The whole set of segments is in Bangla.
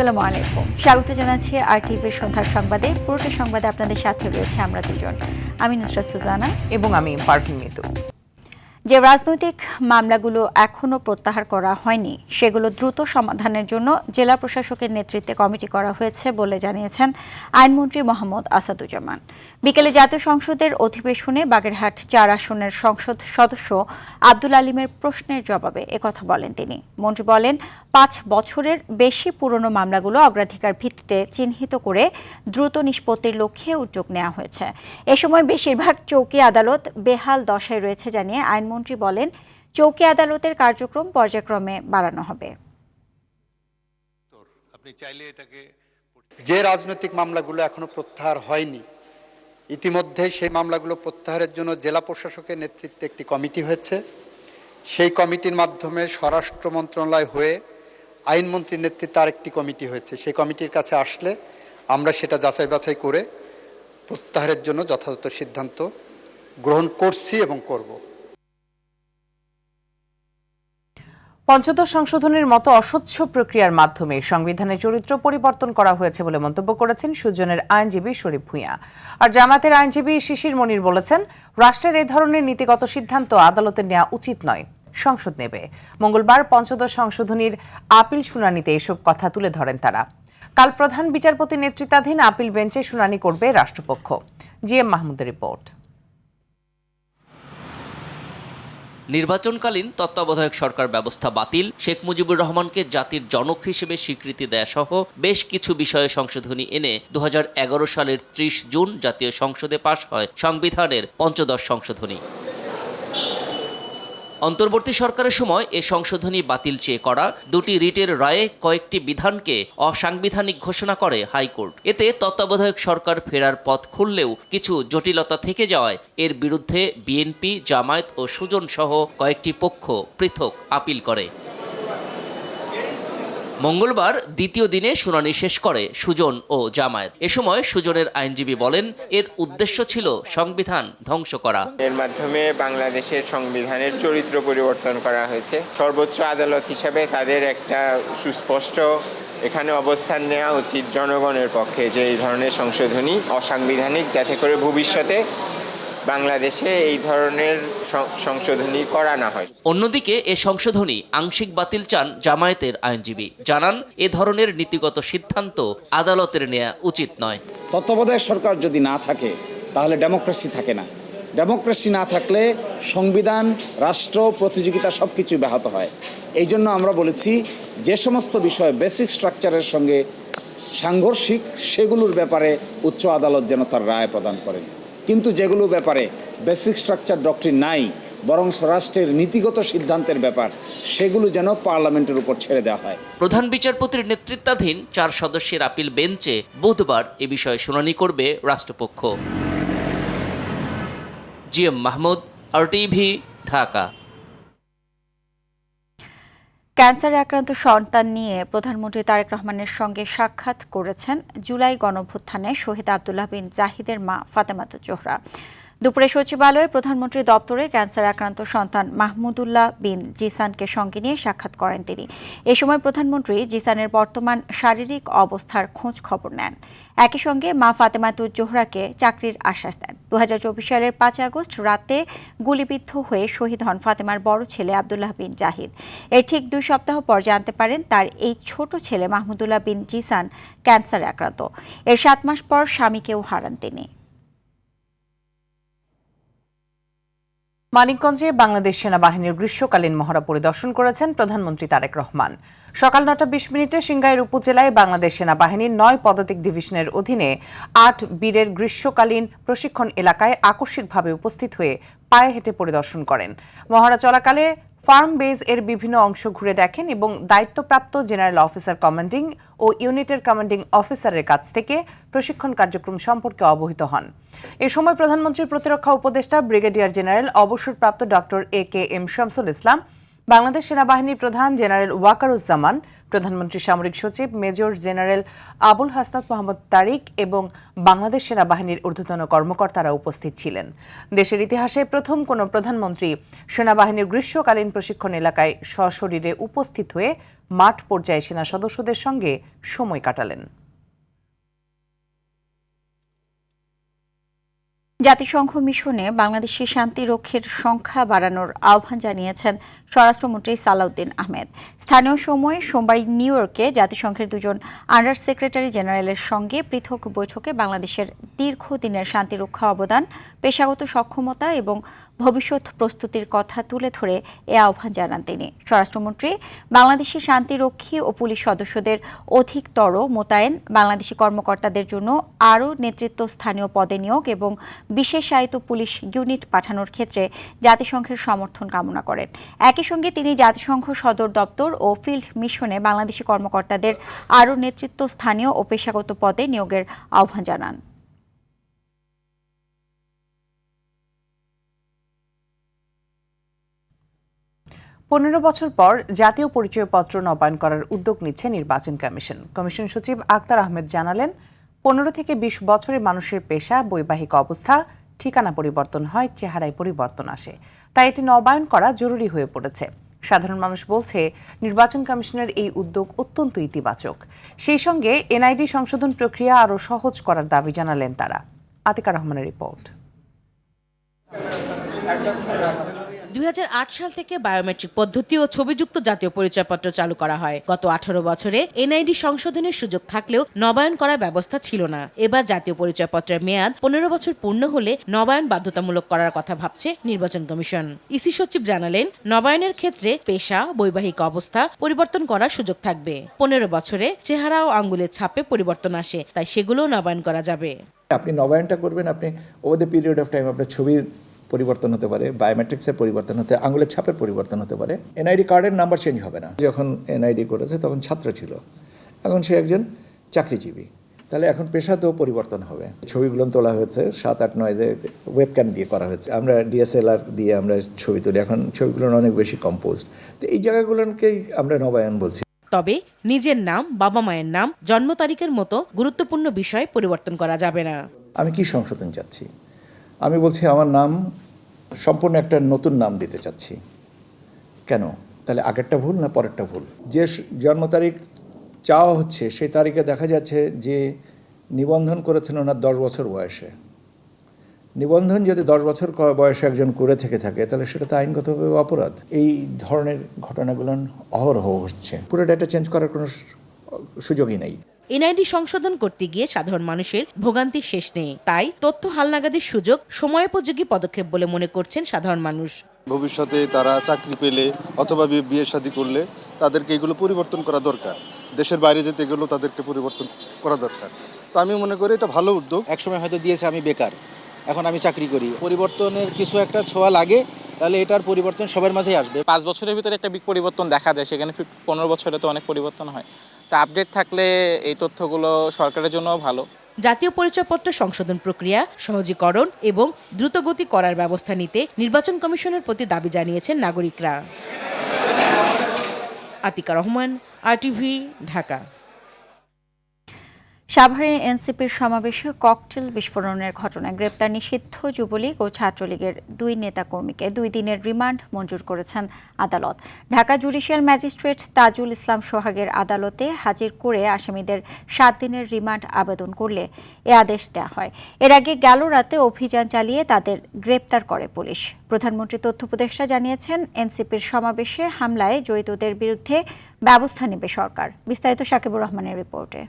আসসালামু আলাইকুম, স্বাগত জানাচ্ছি RTVর সন্ধ্যার সংবাদে। পুরোটা সংবাদে আপনাদের সাথে রয়েছে আমরা দুজন, আমি নুসরাত সুজানা এবং আমি পারভিন মিতু। যে রাজনৈতিক মামলাগুলো এখনো প্রত্যাহার করা হয়নি সেগুলো দ্রুত সমাধানের জন্য জেলা প্রশাসকের নেতৃত্বে কমিটি করা হয়েছে বলে জানিয়েছেন আইনমন্ত্রী মোহাম্মদ আসাদুজ্জামান। বিকেলে জাতীয় সংসদের অধিবেশনে বাগেরহাট ৪ আসনের সংসদ সদস্য আব্দুল আলীমের প্রশ্নের জবাবে একথা বলেন তিনি। মন্ত্রী বলেন, ৫ বছরের বেশি পুরনো মামলাগুলো অগ্রাধিকার ভিত্তিতে চিহ্নিত করে দ্রুত নিষ্পত্তির লক্ষ্যে উদ্যোগ নেওয়া হয়েছে। এ সময় বেশিরভাগ চৌকি আদালত বেহাল দশায় রয়েছে জানিয়ে আইনমন্ত্রী বলেন, চৌকি আদালতের কার্যক্রম পর্যায়ক্রমে বাড়ানো হবে। যে রাজনৈতিক মামলাগুলো এখনো প্রত্যাহার হয়নি, ইতিমধ্যে সেই মামলাগুলো প্রত্যাহারের জন্য জেলা প্রশাসকের নেতৃত্বে একটি কমিটি হয়েছে। সেই কমিটির মাধ্যমে স্বরাষ্ট্র মন্ত্রণালয় হয়ে আইনমন্ত্রীর নেতৃত্বে আরেকটি কমিটি হয়েছে। সেই কমিটির কাছে আসলে আমরা সেটা যাচাই বাছাই করে প্রত্যাহারের জন্য যথাযথ সিদ্ধান্ত গ্রহণ করছি এবং করব। পঞ্চদশ সংশোধনের মতো অস্বচ্ছ প্রক্রিয়ার মাধ্যমে সংবিধানের চরিত্র পরিবর্তন করা হয়েছে বলে মন্তব্য করেছেন সুজনের আইনজীবী শরীফ ভূঁইয়া। আর জামায়াতের আইনজীবী শিশির মনির বলেছেন, রাষ্ট্রের এই ধরনের নীতিগত সিদ্ধান্ত আদালতের নেওয়া উচিত নয়, সংসদ নেবে। মঙ্গলবার পঞ্চদশ সংশোধনীর আপিল শুনানিতে এসব কথা তুলে ধরেন তারা। কাল প্রধান বিচারপতি নেতৃত্বাধীন আপিল বেঞ্চে শুনানি করবে রাষ্ট্রপক্ষ। GM মাহমুদের রিপোর্ট। নির্বাচনকালীন তত্ত্বাবধায়ক সরকার ব্যবস্থা বাতিল, শেখ মুজিবুর রহমানকে জাতির জনক হিসেবে স্বীকৃতি দেয়া সহ বেশ কিছু বিষয়ে সংশোধনী এনে 2011 সালের 30 জুন জাতীয় সংসদে পাশ হয় সংবিধানের পঞ্চদশ সংশোধনী। অন্তর্বর্তী সরকারের সময় এ সংশোধনী বাতিল চেয়ে করা দুটি রিটের রায়ে কয়েকটি বিধানকে অসাংবিধানিক ঘোষণা করে হাইকোর্ট। এতে তত্ত্বাবধায়ক সরকার ফেরার পথ খুললেও কিছু জটিলতা থেকে যাওয়ায় এর বিরুদ্ধে বিএনপি, জামায়াত ও সুজন সহ কয়েকটি পক্ষ পৃথক আপিল করে। মঙ্গলবার দ্বিতীয় দিনে শুনানি শেষ করে সুজন ও জামায়াত। এ সময় সুজনের আইনজীবী বলেন, এর উদ্দেশ্য ছিল সংবিধান ধ্বংস করা। এর মাধ্যমে বাংলাদেশের সংবিধানের চরিত্র পরিবর্তন করা হয়েছে। সর্বোচ্চ আদালত হিসাবে তাদের একটা সুস্পষ্ট এখানে অবস্থান নেওয়া উচিত জনগণের পক্ষে যে এই ধরনের সংশোধনী অসাংবিধানিক, যাতে করে ভবিষ্যতে বাংলাদেশে এই ধরনের সংশোধনী করা না হয়। অন্যদিকে এ সংশোধনী আংশিক বাতিল চান জামায়াতের আইনজীবী। জানান, এ ধরনের নীতিগত সিদ্ধান্ত আদালতের নেওয়া উচিত নয়। তত্ত্বাবধায়ক সরকার যদি না থাকে তাহলে ডেমোক্রেসি থাকে না। ডেমোক্রেসি না থাকলে সংবিধান, রাষ্ট্র, প্রতিযোগিতা সব কিছু ব্যাহত হয়। এই জন্য আমরা বলেছি, যে সমস্ত বিষয় বেসিক স্ট্রাকচারের সঙ্গে সাংঘর্ষিক সেগুলোর ব্যাপারে উচ্চ আদালত যেন তার রায় প্রদান করেন, কিন্তু যেগুলো ব্যাপারে বেসিক স্ট্রাকচার ডক্ট্রিন নাই, বরং রাষ্ট্রের নীতিগত সিদ্ধান্তের ব্যাপার, সেগুলো যেন পার্লামেন্টের উপর ছেড়ে দেওয়া হয়। প্রধান বিচারপতির নেতৃত্বাধীন 4 সদস্যের আপিল বেঞ্চে বুধবার এ বিষয়ে শুনানি করবে রাষ্ট্রপক্ষ। GM Mahmud, RTV, Dhaka. ক্যান্সারে আক্রান্ত সন্তান নিয়ে প্রধানমন্ত্রী তারেক রহমানের সঙ্গে সাক্ষাৎ করেছেন জুলাই গণঅভ্যুত্থানে শহীদ আব্দুল্লাহ বিন জাহিদের মা ফাতেমাতুজ জোহরা। দুপুরে সচিবালয়ে প্রধানমন্ত্রী দপ্তরে ক্যান্সার আক্রান্ত সন্তান মাহমুদুল্লাহ বিন জিসানকে সঙ্গে নিয়ে সাক্ষাৎ করেন তিনি। এ সময় প্রধানমন্ত্রী জিসানের বর্তমান শারীরিক অবস্থার খোঁজ খবর নেন। একই সঙ্গে মা ফাতেমাতুজ জোহরাকে চাকরির আশ্বাস দেন। 2024 সালের 5 আগস্ট রাতে গুলিবিদ্ধ হয়ে শহীদ হন ফাতেমার বড় ছেলে আব্দুল্লাহ বিন জাহিদ। এর ঠিক 2 সপ্তাহ পর জানতে পারেন তার এই ছোট ছেলে মাহমুদুল্লাহ বিন জিসান ক্যান্সারে আক্রান্ত। এর 7 মাস পর স্বামীকেও হারান তিনি। মানিকগঞ্জে বাংলাদেশ সেনাবাহিনীর গ্রীষ্মকালীন মহড়া পরিদর্শন করেছেন প্রধানমন্ত্রী তারেক রহমান। সকাল 9:20 সিংগাইর উপজেলায় বাংলাদেশ সেনাবাহিনীর 9 পদাতিক ডিভিশনের অধীনে 8 বীরের গ্রীষ্মকালীন প্রশিক্ষণ এলাকায় আকস্মিকভাবে উপস্থিত হয়ে পায়ে হেঁটে পরিদর্শন করেন। মহড়া চলাকালে ফার্ম বেজ এর বিভিন্ন অংশ ঘুরে দেখেন এবং দায়িত্বপ্রাপ্ত জেনারেল অফিসার কমান্ডিং ও ইউনিটের কমান্ডিং অফিসারের কাছ থেকে প্রশিক্ষণ কার্যক্রম সম্পর্কে অবহিত হন। এ সময় প্রধানমন্ত্রীর প্রতিরক্ষা উপদেষ্টা ব্রিগেডিয়ার জেনারেল অবসরপ্রাপ্ত ডক্টর AKM শামসুল ইসলাম, বাংলাদেশ সেনাবাহিনীর প্রধান জেনারেল ওয়াকারুজ্জামান, প্রধানমন্ত্রী সামরিক সচিব মেজর জেনারেল আবুল হাসনাত মোহাম্মদ তারিক এবং বাংলাদেশ সেনাবাহিনীর ঊর্ধ্বতন কর্মকর্তারা উপস্থিত ছিলেন। দেশের ইতিহাসে প্রথম কোনো প্রধানমন্ত্রী সেনাবাহিনীর গ্রীষ্মকালীন প্রশিক্ষণ এলাকায় সশরীরে উপস্থিত হয়ে মাঠ পর্যায়ে সেনা সদস্যদের সঙ্গে সময় কাটালেন। জাতিসংঘ মিশনে বাংলাদেশি শান্তিরক্ষীর সংখ্যা বাড়ানোর আহ্বান জানিয়েছেন স্বরাষ্ট্রমন্ত্রী সালাউদ্দিন আহমেদ। স্থানীয় সময়ে সোমবার নিউ ইয়র্কে জাতিসংঘের দুজন আন্ডার সেক্রেটারি জেনারেলের সঙ্গে পৃথক বৈঠকে বাংলাদেশের দীর্ঘদিনের শান্তিরক্ষা অবদান, পেশাগত সক্ষমতা এবং ভবিষ্যৎ প্রস্তুতির কথা তুলে ধরে এ আহ্বান জানান তিনি। স্বরাষ্ট্রমন্ত্রী বাংলাদেশি শান্তিরক্ষী ও পুলিশ সদস্যদের অধিকতর মোতায়েন, বাংলাদেশি কর্মকর্তাদের জন্য আরও নেতৃত্বস্থানীয় পদে নিয়োগ এবং বিশেষায়িত পুলিশ ইউনিট পাঠানোর ক্ষেত্রে জাতিসংঘের সমর্থন কামনা করেন। একই সঙ্গে তিনি জাতিসংঘ সদর দপ্তর ও ফিল্ড মিশনে বাংলাদেশি কর্মকর্তাদের আরও নেতৃত্বস্থানীয় ও পেশাগত পদে নিয়োগের আহ্বান জানান। পনেরো বছর পর জাতীয় পরিচয়পত্র নবায়ন করার উদ্যোগ নিচ্ছে নির্বাচন কমিশন। কমিশন সচিব আক্তার আহমেদ জানালেন, 15 থেকে 20 বছরের মানুষের পেশা, বৈবাহিক অবস্থা, ঠিকানা পরিবর্তন হয়, চেহারায় পরিবর্তন আসে, তাই এটি নবায়ন করা জরুরি হয়ে পড়েছে। সাধারণ মানুষ বলছে, নির্বাচন কমিশনের এই উদ্যোগ অত্যন্ত ইতিবাচক। সেই সঙ্গে এনআইডি সংশোধন প্রক্রিয়া আরও সহজ করার দাবি জানালেন তারা। আতিকা রহমানের রিপোর্ট। 2008 সাল থেকে বায়োমেট্রিক পদ্ধতি ও ছবিযুক্ত জাতীয় পরিচয়পত্র চালু করা হয়। গত 18 বছরে এনআইডি সংশোধনের সুযোগ থাকলেও নবায়ন করার ব্যবস্থা ছিল না। এবার জাতীয় পরিচয়পত্রের মেয়াদ 15 বছর পূর্ণ হলে নবায়ন বাধ্যতামূলক করার কথা ভাবছে নির্বাচন কমিশন। ইসি সচিব জানালেন, নবায়নের ক্ষেত্রে পেশা, বৈবাহিক অবস্থা পরিবর্তন করার সুযোগ থাকবে। 15 বছরে চেহারা ও আঙ্গুলের ছাপে পরিবর্তন আসে, তাই সেগুলোও নবায়ন করা যাবে। আপনি নবায়নটা করবেন, আপনি over the period of time আপনার ছবির পরিবর্তন হতে পারে, বায়োমেট্রিক্সের পরিবর্তন হতে, আঙুলের ছাপের পরিবর্তন হতে পারে। এনআইডি কার্ডের নাম্বার চেঞ্জ হবে না। যখন এনআইডি করেছে তখন ছাত্র ছিল, এখন সে একজন চাকরিজীবী, তাহলে এখন পেশাতেও পরিবর্তন হবে। ছবিগুলো তোলা হয়েছে 7, 8, 9 ওয়েবক্যাম দিয়ে করা হয়েছে। আমরা ডিএসএলআর দিয়ে আমরা ছবি তুলি, এখন ছবিগুলো অনেক বেশি কম্পোজড। তো এই জায়গাগুলোকেই আমরা নবায়ন বলছি। তবে নিজের নাম, বাবা মায়ের নাম, জন্ম তারিখের মতো গুরুত্বপূর্ণ বিষয় পরিবর্তন করা যাবে না। আমি কি সংশোধন চাচ্ছি? আমি বলছি আমার নাম সম্পূর্ণ একটা নতুন নাম দিতে চাচ্ছি। কেন? তাহলে আগেরটা ভুল না পরেরটা ভুল? যে জন্ম তারিখ চাওয়া হচ্ছে সেই তারিখে দেখা যাচ্ছে যে নিবন্ধন করেছেন ওনার 10 বছর বয়সে। নিবন্ধন যদি 10 বছর বয়সে একজন করে থেকে থাকে, তাহলে সেটা তো আইনগতভাবে অপরাধ। এই ধরনের ঘটনাগুলো অহরহ হচ্ছে। পুরো ডেটা চেঞ্জ করার কোনো সুযোগই নেই। এনআইডি সংশোধন করতে গিয়ে সাধারণ মানুষের ভোগান্তির শেষ নেই, তাই তথ্য হালনাগাদের সুযোগ সময়োপযোগী পদক্ষেপ বলে মনে করছেন সাধারণ মানুষ। ভবিষ্যতে তারা চাকরি পেলে অথবা বিয়ে শাদী করলে তাদেরকে এগুলো পরিবর্তন করা দরকার। দেশের বাইরে যেতে গেলেও তাদেরকে পরিবর্তন করা দরকার। তো আমি মনে করি এটা ভালো উদ্যোগ। একসময় হয়তো দিয়েছে আমি বেকার, এখন আমি চাকরি করি, পরিবর্তনের কিছু একটা ছোঁয়া লাগে, তাহলে এটার পরিবর্তন সবার মাঝেই আসবে। 5 বছরের ভিতরে একটা বিগ পরিবর্তন দেখা যায়, সেখানে 15 বছরে তো অনেক পরিবর্তন হয়। তা আপডেট থাকলে এই তথ্যগুলো সরকারের জন্যও ভালো। জাতীয় পরিচয়পত্র সংশোধন প্রক্রিয়া সহজীকরণ এবং দ্রুতগতি করার ব্যবস্থা নিতে নির্বাচন কমিশনের প্রতি দাবি জানিয়েছেন নাগরিকরা। আতিকা রহমান, RTV, ঢাকা। সাভারে এনসিপির সমাবেশে ককটেল বিস্ফোরণের ঘটনায় গ্রেপ্তার নিষিদ্ধ যুবলীগ ও ছাত্রলীগের 2 নেতাকর্মীকে 2 দিনের রিমান্ড মঞ্জুর করেছেন আদালত। ঢাকা জুডিশিয়াল ম্যাজিস্ট্রেট তাজুল ইসলাম সোহাগের আদালতে হাজির করে আসামিদের 7 দিনের রিমান্ড আবেদন করলে এ আদেশ দেওয়া হয়। এর আগে গেল রাতে অভিযান চালিয়ে তাদের গ্রেপ্তার করে পুলিশ। প্রধানমন্ত্রী তথ্য উপদেষ্টা জানিয়েছেন, এনসিপির সমাবেশে হামলায় জড়িতদের বিরুদ্ধে ব্যবস্থা নেবে সরকার। বিস্তারিত সাকিবুর রহমানের রিপোর্টে।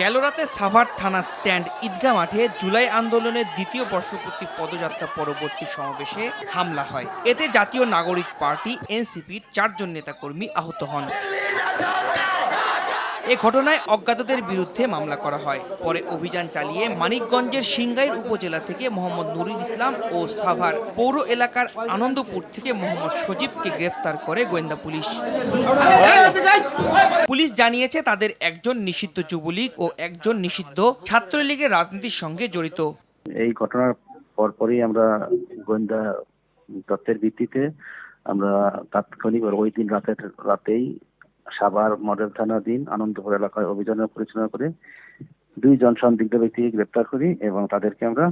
গেল রাতে সাভার থানা স্ট্যান্ড ঈদগাহ মাঠে জুলাই আন্দোলনের ২য় বর্ষপূর্তি পদযাত্রা পরবর্তী সমাবেশে হামলা হয়। এতে জাতীয় নাগরিক পার্টি এনসিপির 4 জন নেতাকর্মী আহত হন। এ ঘটনায় অজ্ঞাতদের বিরুদ্ধে মামলা করা হয়। পরে অভিযান চালিয়ে মানিকগঞ্জের সিংগাইর উপজেলা থেকে মোহাম্মদ নুরুল ইসলাম ও সাভার পৌর এলাকার আনন্দপুর থেকে মোহাম্মদ সজীবকে গ্রেফতার করে গোয়েন্দা পুলিশ। পুলিশ জানিয়েছে, তাদের একজন নিষিদ্ধ যুবলীগ ও একজন নিষিদ্ধ ছাত্রলীগের রাজনীতির সঙ্গে জড়িত। এই ঘটনার পরপরই আমরা গোয়েন্দা তথ্যের ভিত্তিতে আমরা তাৎক্ষণিক ওই দিন রাতেই সাভার মডেল থানাধীন আনন্দপুর এলাকায় অভিযানের পরিচালনা করে 2 জন সন্দিগ্ধ ব্যক্তিকে গ্রেপ্তার করি এবং তাদেরকে আমরা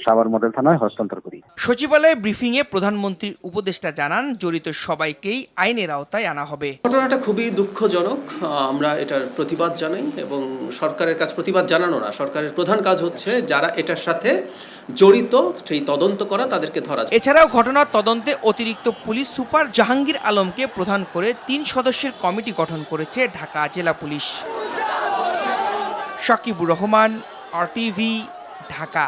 সাভার মডেল থানায় হস্তান্তর করি। সচিবালয়ে ব্রিফিংয়ে প্রধানমন্ত্রীর উপদেষ্টা জানান, জড়িত সবাইকেই আইনের আওতায় আনা হবে। ঘটনাটা খুবই দুঃখজনক, আমরা এটার প্রতিবাদ জানাই এবং সরকারের কাছে প্রতিবাদ জানানো না, সরকারের প্রধান কাজ হচ্ছে যারা এটার সাথে জড়িত সেই তদন্ত করা, তাদেরকে ধরা। এছাড়াও ঘটনার তদন্তে অতিরিক্ত পুলিশ সুপার জাহাঙ্গীর আলমকে প্রধান করে 3 সদস্যের কমিটি গঠন করেছে ঢাকা জেলা পুলিশ। শাকিবুর রহমান, RTV, ঢাকা।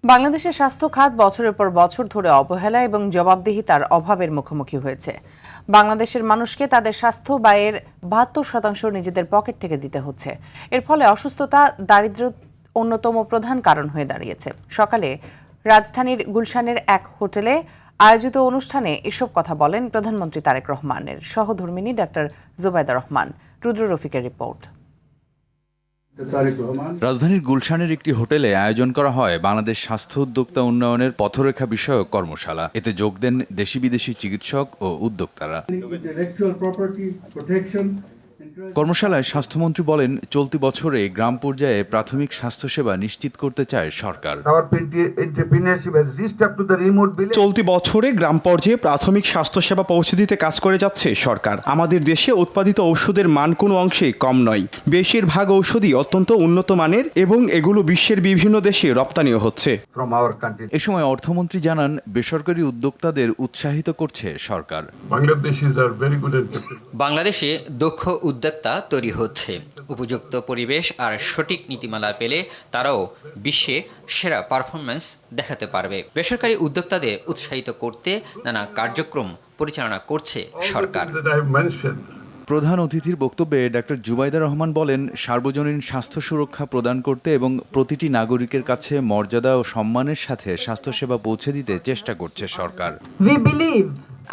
বাংলাদেশের স্বাস্থ্য খাত বছরের পর বছর ধরে অবহেলা এবং জবাবদিহিতার অভাবের মুখোমুখি হয়েছে। বাংলাদেশের মানুষকে তাদের স্বাস্থ্য ব্যয়ের 72% নিজেদের পকেট থেকে দিতে হচ্ছে। এর ফলে অসুস্থতা, দারিদ্র্য অন্যতম প্রধান কারণ হয়ে দাঁড়িয়েছে। সকালে রাজধানীর গুলশানের এক হোটেলে আয়োজিত অনুষ্ঠানে এসব কথা বলেন প্রধানমন্ত্রী তারেক রহমানের সহধর্মিণী ডাক্তার জুবাইদা রহমান। রুদ্র রফিকের রিপোর্ট। রাজধানীর গুলশানের একটি হোটেলে আয়োজন করা হয় বাংলাদেশ স্বাস্থ্য উদ্যোক্তা উন্নয়নের পথরেখা বিষয়ক কর্মশালা। এতে যোগ দেন দেশি বিদেশি চিকিৎসক ও উদ্যোক্তারা। কর্মশালায় স্বাস্থ্যমন্ত্রী বলেন, চলতি বছরে গ্রাম পর্যায়ে প্রাথমিক স্বাস্থ্যসেবা নিশ্চিত করতে চায় সরকার। চলতি বছরে গ্রাম পর্যায়ে প্রাথমিক স্বাস্থ্যসেবা পৌঁছে দিতে কাজ করে যাচ্ছে সরকার। আমাদের দেশে উৎপাদিত ঔষধের মান কোনো অংশে কম নয়। বেশিরভাগ ঔষধই অত্যন্ত উন্নত মানের এবং এগুলো বিশ্বের বিভিন্ন দেশে রপ্তানিও হচ্ছে। এ সময় অর্থমন্ত্রী জানান, বেসরকারি উদ্যোক্তাদের উৎসাহিত করছে সরকার। বাংলাদেশে দক্ষ উদ্যোক্তা তৈরি হচ্ছে। উপযুক্ত পরিবেশ আর সঠিক নীতিমালা পেলে তারাও বিশ্বে সেরা পারফরম্যান্স দেখাতে পারবে। বেসরকারি উদ্যোক্তাদের উৎসাহিত করতে নানা কার্যক্রম পরিচালনা করছে সরকার। প্রধান অতিথির বক্তব্যে ডাক্তার জুবাইদা রহমান বলেন, সার্বজনীন স্বাস্থ্য সুরক্ষা প্রদান করতে এবং প্রতিটি নাগরিকের কাছে মর্যাদা ও সম্মানের সাথে স্বাস্থ্যসেবা পৌঁছে দিতে চেষ্টা করছে সরকার।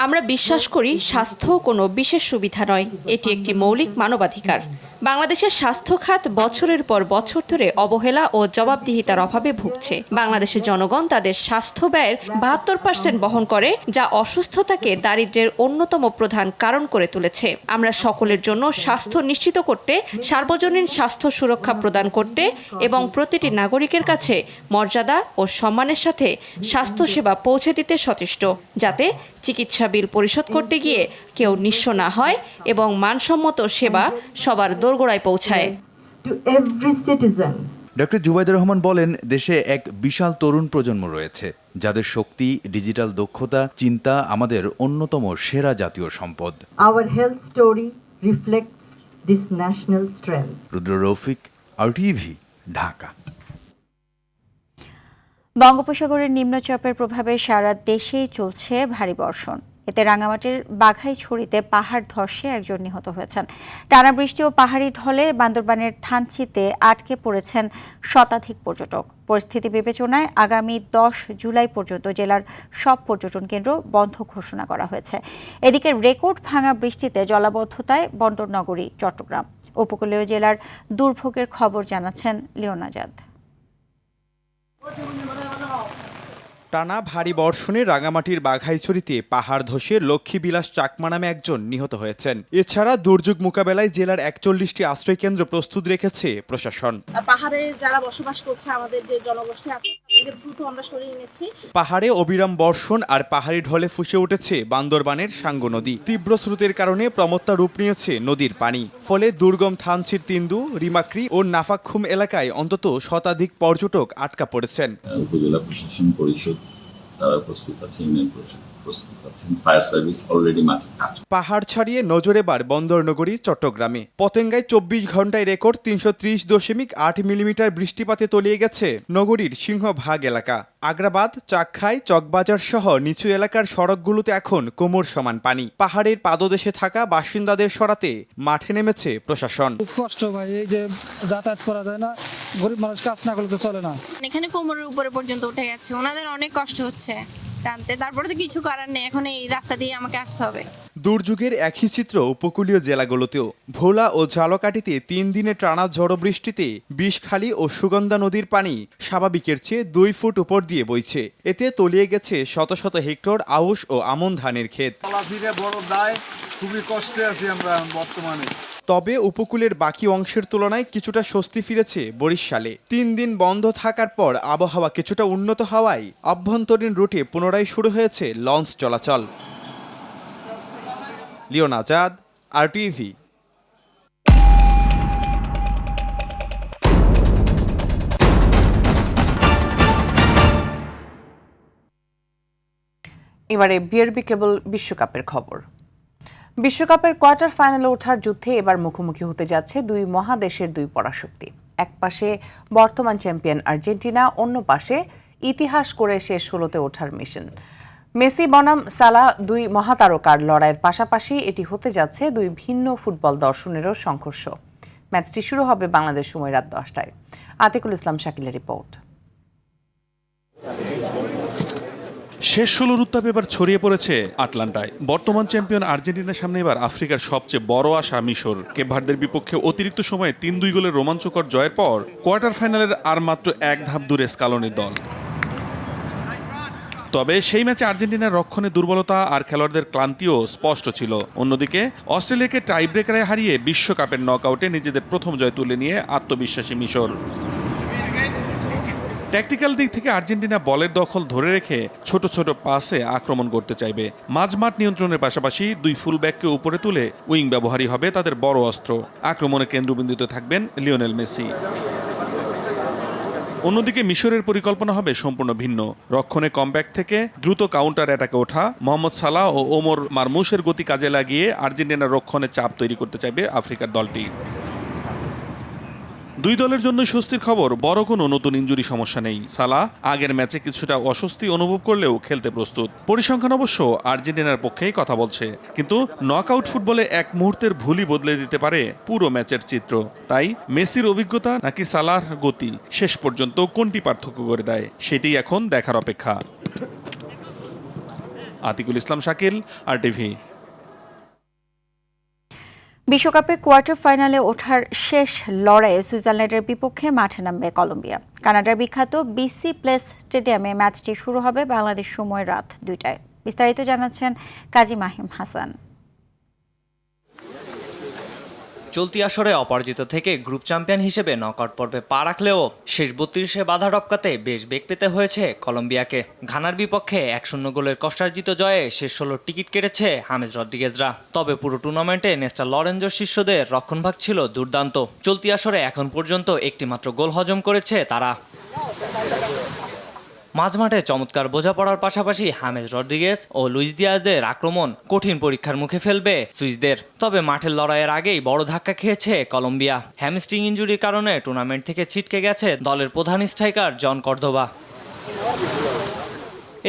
আমরা বিশ্বাস করি স্বাস্থ্য কোনো বিশেষ সুবিধা নয়, এটি একটি মৌলিক মানবাধিকার। বাংলাদেশের স্বাস্থ্য খাত বছরের পর বছর ধরে অবহেলা ও জবাবদিহিতার অভাবে ভুগছে। বাংলাদেশের জনগণ তাদের স্বাস্থ্য ব্যয়ের 72% বহন করে, যা অসুস্থতাকে দারিদ্র্যের অন্যতম প্রধান কারণ করে তুলেছে। আমরা সকলের জন্য স্বাস্থ্য নিশ্চিত করতে, সার্বজনীন স্বাস্থ্য সুরক্ষা প্রদান করতে এবং প্রতিটি নাগরিকের কাছে মর্যাদা ও সম্মানের সাথে স্বাস্থ্যসেবা পৌঁছে দিতে সচেষ্ট, যাতে চিকিৎসা বিল পরিশোধ করতে গিয়ে কেউ নিঃস্ব না হয় এবং মানসম্মত সেবা সবার দোরগোড়ায় পৌঁছায়। ডক্টর জুবাইদা রহমান বলেন, দেশে এক বিশাল তরুণ প্রজন্ম রয়েছে, যাদের শক্তি, ডিজিটাল দক্ষতা, চিন্তা আমাদের অন্যতম সেরা জাতীয় সম্পদ। রুদ্র রফিক, RTV, ঢাকা। বঙ্গোপসাগরের নিম্নচাপের প্রভাবে সারা দেশেই চলছে ভারী বর্ষণ। এতে রাঙামাটির বাঘাইছড়িতে পাহাড় ধসে একজন নিহত হয়েছেন। টানা বৃষ্টি ও পাহাড়ি ঢলে বান্দরবানের থানচিতে আটকে পড়েছেন শতাধিক পর্যটক। পরিস্থিতি বিবেচনায় আগামী 10 জুলাই পর্যন্ত জেলার সব পর্যটন কেন্দ্র বন্ধ ঘোষণা করা হয়েছে। এদিকে রেকর্ড ভাঙা বৃষ্টিতে জলাবদ্ধতায় বন্দরনগরী চট্টগ্রাম। উপকূলীয় জেলার দুর্ভোগের খবর জানাচ্ছেন লিওনাজাদ। টানা ভারী বর্ষণে রাঙামাটির বাঘাইছড়িতে পাহাড় ধসে লক্ষ্মীবিলাস চাকমা নামে একজন নিহত হয়েছেন। এছাড়া দুর্যোগ মোকাবেলায় জেলার 41টি আশ্রয়কেন্দ্র প্রস্তুত রেখেছে প্রশাসন। পাহাড়ে যারা বসবাস করছে, আমাদের যে জনগোষ্ঠী আছে, তাদের দ্রুত আমরা সরিয়ে নিচ্ছি। পাহাড়ে অবিরাম বর্ষণ আর পাহাড়ি ঢলে ফুসে উঠেছে বান্দরবানের সাঙ্গু নদী। তীব্র স্রোতের কারণে প্রমত্তা রূপ নিয়েছে নদীর পানি। ফলে দুর্গম থানচির তিন্দু, রিমাক্রি ও নাফাক্ষুম এলাকায় অন্তত শতাধিক পর্যটক আটকা পড়েছেন। উপজেলা প্রশাসন পরিষদ তারা প্রস্তুত আছে, ইউনিয়ন পরিষদ প্রস্তুত আছে, ফায়ার সার্ভিস অলরেডি মাঠে কাজ। পাহাড় ছাড়িয়ে নজরে বার বন্দরনগরী চট্টগ্রামে। পতেঙ্গায় 24 ঘন্টায় রেকর্ড 330.8 মিলিমিটার বৃষ্টিপাতে তলিয়ে গেছে নগরীর সিংহভাগ এলাকা। আগ্রাবাদ, চাকখাই, চকবাজার সহ নিচু এলাকার সড়কগুলোতে এখন কোমর সমান পানি। পাহাড়ের পাদদেশে থাকা বাসিন্দাদের সরাতে মাঠে নেমেছে প্রশাসন। খুব কষ্ট ভাই, এই যে যাতায়াত করা যায় না, গরিব মানুষ কাজ না করলে তো চলে না। এখানে কোমরের উপরে পর্যন্ত উঠে গেছে, ওনাদের অনেক কষ্ট হচ্ছে টানতে। তারপরে তো কিছু করার নেই, এখন এই রাস্তা দিয়ে আমাকে আসতে হবে। দুর্যোগের একই চিত্র উপকূলীয় জেলাগুলোতেও। ভোলা ও ঝালকাঠিতে 3 দিনে টানা ঝড়ো বৃষ্টিতে বিষখালী ও সুগন্ধা নদীর পানি স্বাভাবিকের চেয়ে 2 ফুট উপর দিয়ে বইছে। এতে তলিয়ে গেছে শত শত হেক্টর আউশ ও আমন ধানের ক্ষেত। চলাফিরে বড় দায়, খুবই কষ্টে আছি আমরা বর্তমানে। তবে উপকূলের বাকি অংশের তুলনায় কিছুটা স্বস্তি ফিরেছে বরিশালে। 3 দিন বন্ধ থাকার পর আবহাওয়া কিছুটা উন্নত হওয়ায় আভ্যন্তরীণ রুটে পুনরায় শুরু হয়েছে লঞ্চ চলাচল। Leon Azad, RTV। এবারে বিআরবি কেবল বিশ্বকাপের খবর। বিশ্বকাপের কোয়ার্টার ফাইনালে ওঠার যুদ্ধে এবার মুখোমুখি হতে যাচ্ছে দুই মহাদেশের দুই পরাশক্তি। এক পাশে বর্তমান চ্যাম্পিয়ন আর্জেন্টিনা, অন্য পাশে ইতিহাস করে শেষ 16তে ওঠার মিশন। মেসি বনাম সালাহ দুই মহাতারকার লড়াইয়ের পাশাপাশি এটি হতে যাচ্ছে দুই ভিন্ন ফুটবল দর্শনেরও সংঘর্ষ। ম্যাচটি শুরু হবে বাংলাদেশ সময় রাত 10টায়। আতিকুল ইসলাম শাকিলের রিপোর্ট। শেষ 16 উত্তাপ এবার ছড়িয়ে পড়েছে আটলান্টায়। বর্তমান চ্যাম্পিয়ন আর্জেন্টিনার সামনে এবার আফ্রিকার সবচেয়ে বড় আশা মিশর। কেপ ভার্দের বিপক্ষে অতিরিক্ত সময়ে 3-2 গোলের রোমাঞ্চকর জয়ের পর কোয়ার্টার ফাইনালের আর মাত্র এক ধাপ দূরে স্কালোনির দল। তবে সেই ম্যাচে আর্জেন্টিনার রক্ষণে দুর্বলতা আর খেলোয়াড়দের ক্লান্তিও স্পষ্ট ছিল। অন্যদিকে অস্ট্রেলিয়াকে টাই ব্রেকারে হারিয়ে বিশ্বকাপের নকআউটে নিজেদের প্রথম জয় তুলে নিয়ে আত্মবিশ্বাসী মিশর। ট্যাকটিক্যাল দিক থেকে আর্জেন্টিনা বলের দখল ধরে রেখে ছোট ছোট পাসে আক্রমণ করতে চাইবে। মাঝমাঠ নিয়ন্ত্রণের পাশাপাশি দুই ফুলব্যাককে উপরে তুলে উইং ব্যবহারই হবে তাদের বড় অস্ত্র। আক্রমণের কেন্দ্রবিন্দুতে থাকবেন লিওনেল মেসি। অন্যদিকে মিশরের পরিকল্পনা হবে সম্পূর্ণ ভিন্ন। রক্ষণে কমব্যাক থেকে দ্রুত কাউন্টার অ্যাটাকে ওঠা, মোহাম্মদ সালাহ ও ওমর মারমুশের গতি কাজে লাগিয়ে আর্জেন্টিনার রক্ষণে চাপ তৈরি করতে চাইবে আফ্রিকার দলটি। দুই দলের জন্য স্বস্তির খবর, বড় কোনো নতুন ইনজুরি সমস্যা নেই। সালাহ আগের ম্যাচে কিছুটা অস্বস্তি অনুভব করলেও খেলতে প্রস্তুত। পরিসংখ্যান অবশ্য আর্জেন্টিনার পক্ষেই কথা বলছে, কিন্তু নকআউট ফুটবলে এক মুহূর্তের ভুলই বদলে দিতে পারে পুরো ম্যাচের চিত্র। তাই মেসির অভিজ্ঞতা নাকি সালাহর গতি, শেষ পর্যন্ত কোনটি পার্থক্য করে দেয় সেটি এখন দেখার অপেক্ষা। আতিকুল ইসলাম শাকিল, RTV। বিশ্বকাপে কোয়ার্টার ফাইনালে ওঠার শেষ লড়াইয়ে সুইজারল্যান্ডের বিপক্ষে মাঠে নামবে কলম্বিয়া। কানাডার বিখ্যাত BC প্লেস স্টেডিয়ামে ম্যাচটি শুরু হবে বাংলাদেশ সময় রাত 2টায়। বিস্তারিত জানাচ্ছেন কাজী মাহিম হাসান। চলতি আসরে অপরাজিত থেকে গ্রুপ চ্যাম্পিয়ন হিসেবে নকআউট পর্বে পা রাখলেও শেষ 32-এ বাধা টপকাতে বেশ বেগ পেতে হয়েছে কলম্বিয়াকে। ঘানার বিপক্ষে 1-0 গোলের কষ্টার্জিত জয়ে শেষ 16 টিকিট কেটেছে হামেস রদ্রিগেজরা। তবে পুরো টুর্নামেন্টে নেস্টার লরেঞ্জোর শিষ্যদের রক্ষণভাগ ছিল দুর্দান্ত। চলতি আসরে এখন পর্যন্ত একটি মাত্র গোল হজম করেছে তারা। মাঝমাঠে চমৎকার বোঝাপড়ার পাশাপাশি হামেস রদ্রিগেজ ও লুইস দিয়াজদের আক্রমণ কঠিন পরীক্ষার মুখে ফেলবে সুইসদের। তবে মাঠের লড়াইয়ের আগেই বড় ধাক্কা খেয়েছে কলম্বিয়া। হ্যামস্ট্রিং ইনজুরির কারণে টুর্নামেন্ট থেকে ছিটকে গেছে দলের প্রধান স্ট্রাইকার জন কর্দোবা।